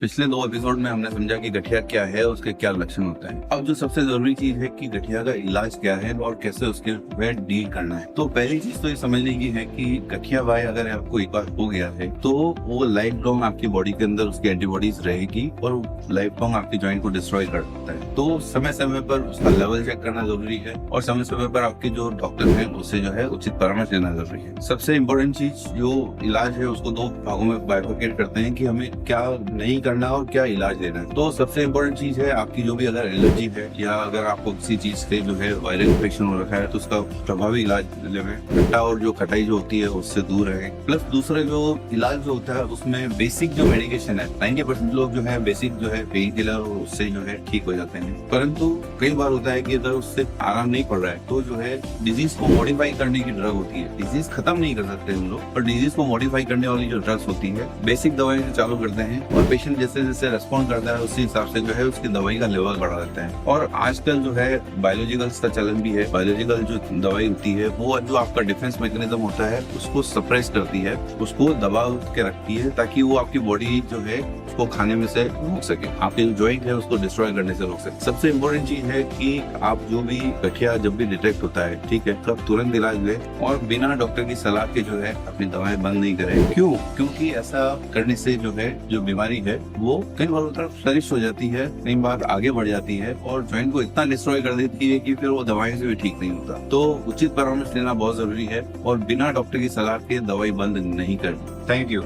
पिछले 2 एपिसोड में हमने समझा कि गठिया क्या है, उसके क्या लक्षण होते हैं। अब जो सबसे जरूरी चीज है कि गठिया का इलाज क्या है और कैसे उसके वह डील करना है। तो पहली चीज तो ये समझने की है कि गठिया वाई अगर आपको एक बार हो गया है तो वो लाइफ लॉन्ग आपकी बॉडी के अंदर उसकी एंटीबॉडीज रहेगी और लाइफ लॉन्ग आपकी जॉइंट को डिस्ट्रॉय कर सकता है। तो समय समय पर उसका लेवल चेक करना जरूरी है और समय समय पर आपके जो डॉक्टर है उससे जो है उचित परामर्श लेना जरूरी है। सबसे इम्पोर्टेंट चीज जो इलाज है उसको 2 भागों में बाइफरकेट करते हैं कि हमें क्या नहीं करना और क्या इलाज लेना है। तो सबसे इम्पोर्टेंट चीज है आपकी जो भी अगर एलर्जी है या अगर आपको किसी चीज से जो है वायरल इन्फेक्शन हो रखा है तो उसका प्रभावी इलाज लें। खट्टा और जो खटाई जो होती है उससे दूर रहे। प्लस दूसरा जो इलाज जो होता है उसमें बेसिक जो मेडिकेशन है 90% लोग जो है बेसिक जो है पेन किलर और उससे जो है ठीक हो जाते हैं। परंतु कई बार होता है कि अगर उससे आराम नहीं पड़ रहा है तो जो है डिजीज को मॉडिफाई करने की ड्रग होती है। डिजीज खत्म नहीं कर सकते हम लोग, पर डिजीज को मॉडिफाई करने वाली जो ड्रग्स होती है बेसिक दवाई से चालू करते हैं और पेशेंट जैसे जैसे रेस्पॉन्ड करता है उसी हिसाब से जो है उसकी दवाई का लेवल बढ़ा देते हैं। और आजकल जो है बायोलॉजिकल्स का चलन भी है। बायोलॉजिकल जो दवाई होती है वो जो आपका डिफेंस मैकेनिज्म होता है उसको सप्रेस करती है, उसको दबा के रखती है ताकि वो आपकी बॉडी जो है उसको खाने में से रोक सके, आपके जो जॉइंट है उसको डिस्ट्रॉय करने से रोक सके। सबसे इम्पोर्टेंट चीज है कि आप जो भी गठिया जब भी डिटेक्ट होता है, ठीक है, तब तुरंत इलाज लें और बिना डॉक्टर की सलाह के जो है अपनी दवाएं बंद नहीं करें। क्यों? क्योंकि ऐसा करने से जो है जो बीमारी है वो कई बार तरफ सरिश हो जाती है, कई बार आगे बढ़ जाती है और जॉइंट को इतना डिस्ट्रॉय कर देती है कि फिर वो दवाई से भी ठीक नहीं होता। तो उचित परामर्श लेना बहुत जरूरी है और बिना डॉक्टर की सलाह के दवाई बंद नहीं करनी। Thank you.